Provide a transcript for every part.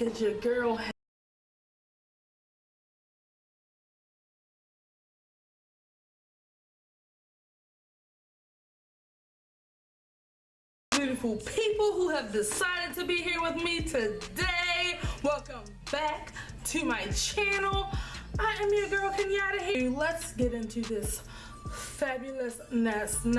It's your girl. Beautiful people who have decided to be here with me today. Welcome back to my channel. I am your girl Kenyata here. Let's get into this fabulousness.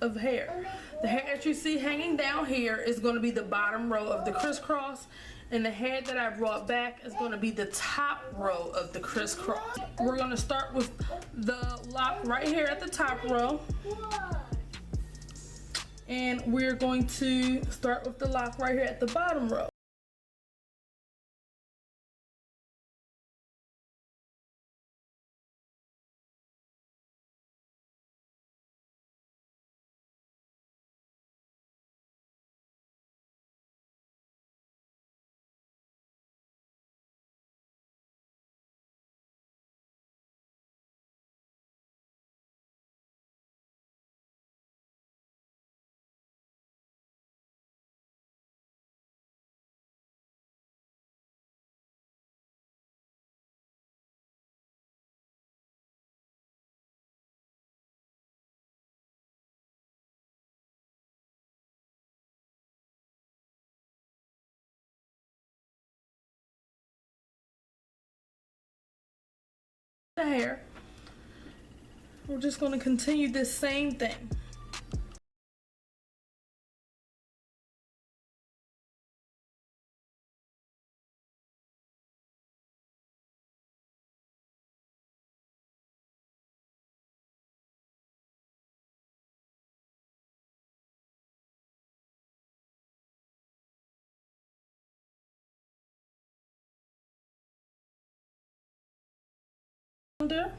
Of hair. The hair that you see hanging down here is going to be the bottom row of the crisscross, and the hair that I brought back is going to be the top row of the crisscross. We're going to start with the lock right here at the top row, and we're going to start with the lock right here at the bottom row. The hair. We're just going to continue this same thing. Under,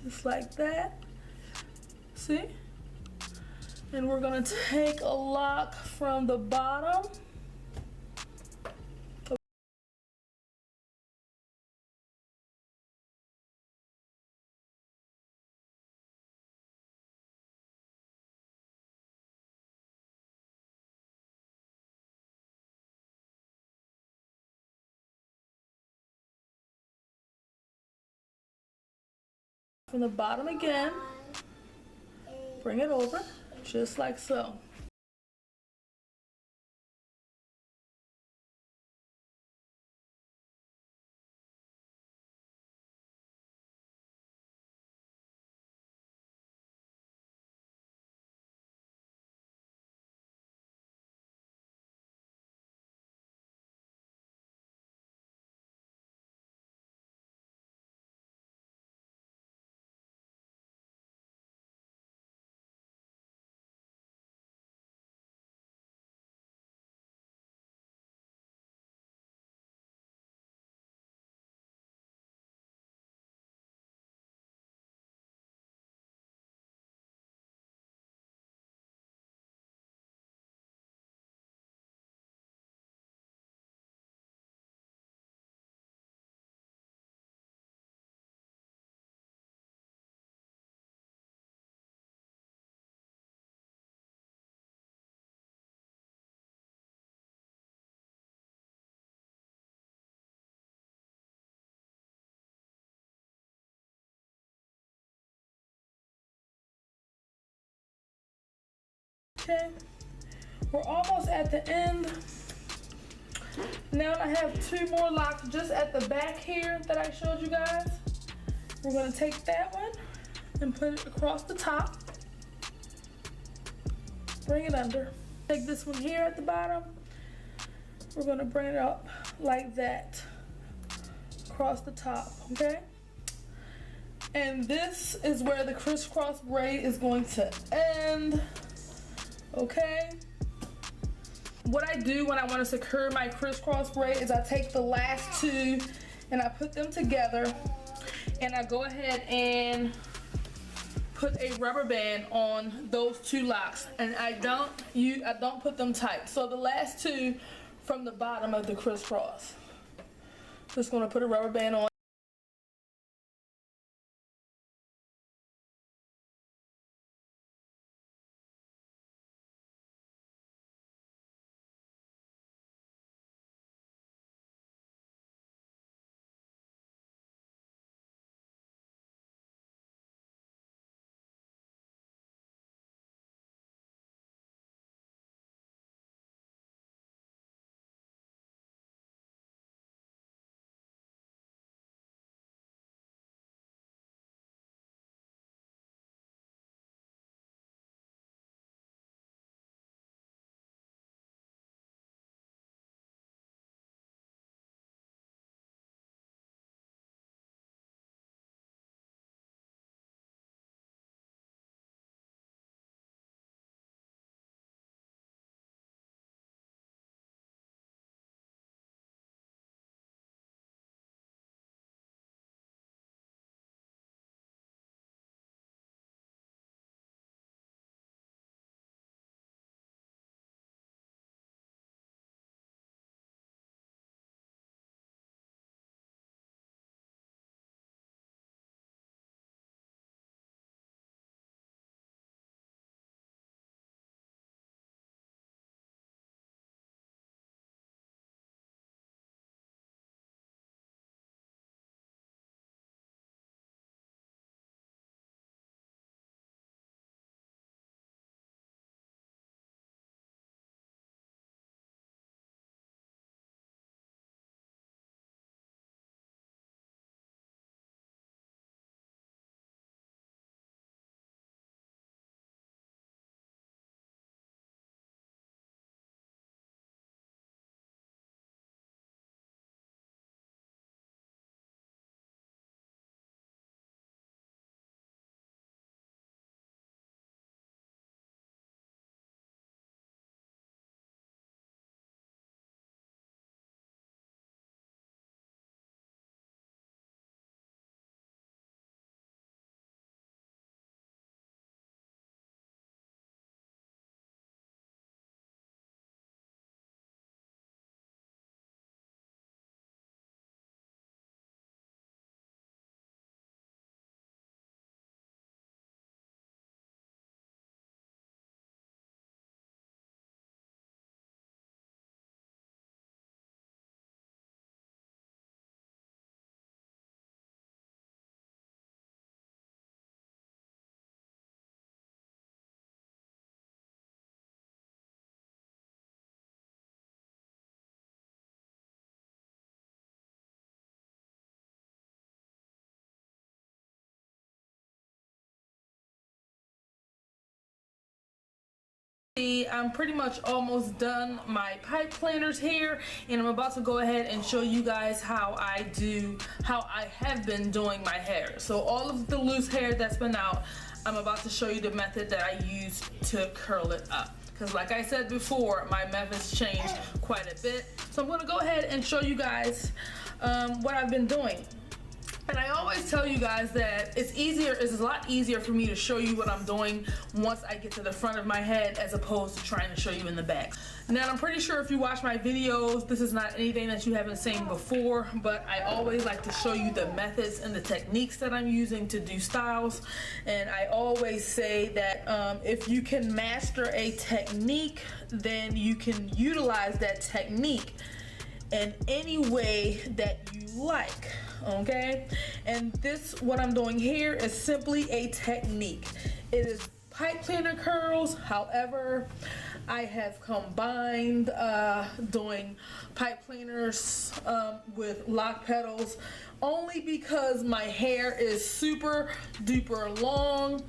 just like that. See? And we're gonna take a lock from the bottom. From the bottom again, bring it over, just like so. Okay, we're almost at the end. Now I have 2 more locks just at the back here that I showed you guys. We're gonna take that one and put it across the top. Bring it under. Take this one here at the bottom. We're gonna bring it up like that across the top, okay? And this is where the crisscross braid is going to end, okay? What I do when I want to secure my crisscross braid is I take the last 2 and I put them together, and I go ahead and put a rubber band on those 2 locks, and I don't put them tight. So the last 2 from the bottom of the crisscross, just going to put a rubber band on. I'm pretty much almost done my pipe planners here, and I'm about to go ahead and show you guys how I have been doing my hair. So all of the loose hair that's been out, I'm about to show you the method that I use to curl it up, because like I said before, my methods changed quite a bit. So I'm going to go ahead and show you guys what I've been doing. And I always tell you guys that it's a lot easier for me to show you what I'm doing once I get to the front of my head, as opposed to trying to show you in the back. Now, I'm pretty sure if you watch my videos, this is not anything that you haven't seen before, but I always like to show you the methods and the techniques that I'm using to do styles. And I always say that if you can master a technique, then you can utilize that technique in any way that you like, okay? And this, what I'm doing here, is simply a technique. It is pipe cleaner curls. However, I have combined doing pipe cleaners with lock petals only because my hair is super duper long.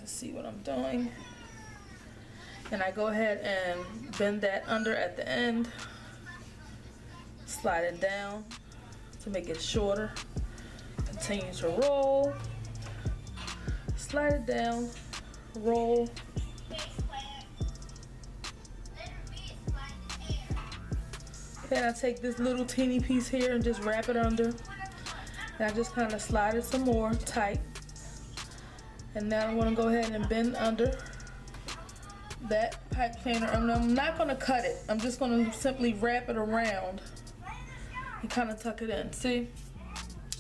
To see what I'm doing, and I go ahead and bend that under at the end, slide it down to make it shorter, continue to roll, slide it down, roll, then I take this little teeny piece here and just wrap it under, and I just kind of slide it some more tight. And now I'm gonna go ahead and bend under that pipe cleaner. And I'm not gonna cut it. I'm just gonna simply wrap it around and kind of tuck it in, see?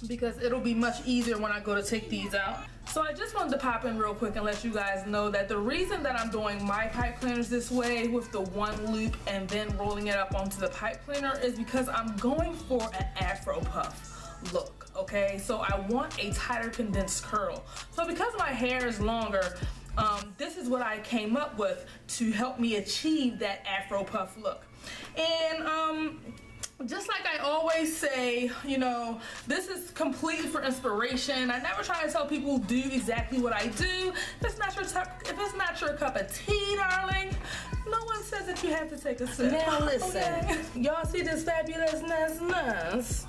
Because it'll be much easier when I go to take these out. So I just wanted to pop in real quick and let you guys know that the reason that I'm doing my pipe cleaners this way with the one loop and then rolling it up onto the pipe cleaner is because I'm going for an Afro puff look. Okay, so I want a tighter condensed curl. So because my hair is longer, this is what I came up with to help me achieve that Afro puff look. And just like I always say, you know, this is completely for inspiration. I never try to tell people do exactly what I do. If it's not your cup of tea, darling, no one says that you have to take a sip. Now listen, okay? Y'all see this fabulousness?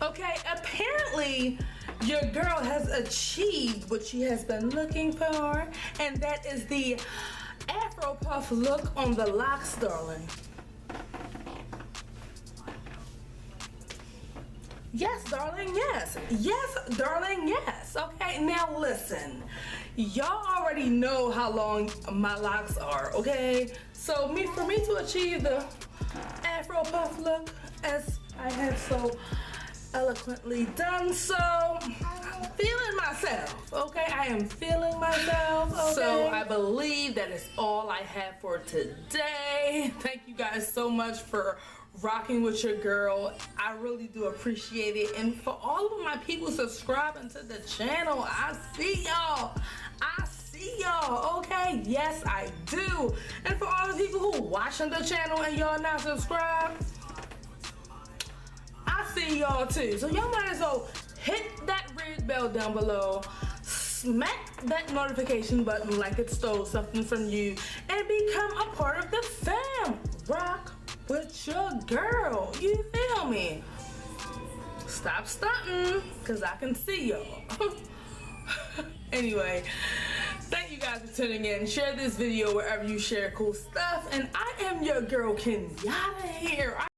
Okay, apparently your girl has achieved what she has been looking for, and that is the Afro puff look on the locks, darling. Yes, darling, yes. Yes, darling, yes. Okay, now listen. Y'all already know how long my locks are, okay? So for me to achieve the Afro puff look, as I have so eloquently done so, I'm feeling myself, okay? I am feeling myself, okay? So I believe that is all I have for today. Thank you guys so much for rocking with your girl. I really do appreciate it. And for all of my people subscribing to the channel, I see y'all. I see y'all, okay? Yes, I do. And for all the people who watching the channel and y'all not subscribed, I see y'all too. So y'all might as well hit that red bell down below, smack that notification button like it stole something from you, and become a part of the fam. Rock with your girl. You feel me? Stop stunting, cause I can see y'all. Anyway, thank you guys for tuning in. Share this video wherever you share cool stuff. And I am your girl Kenyata here. I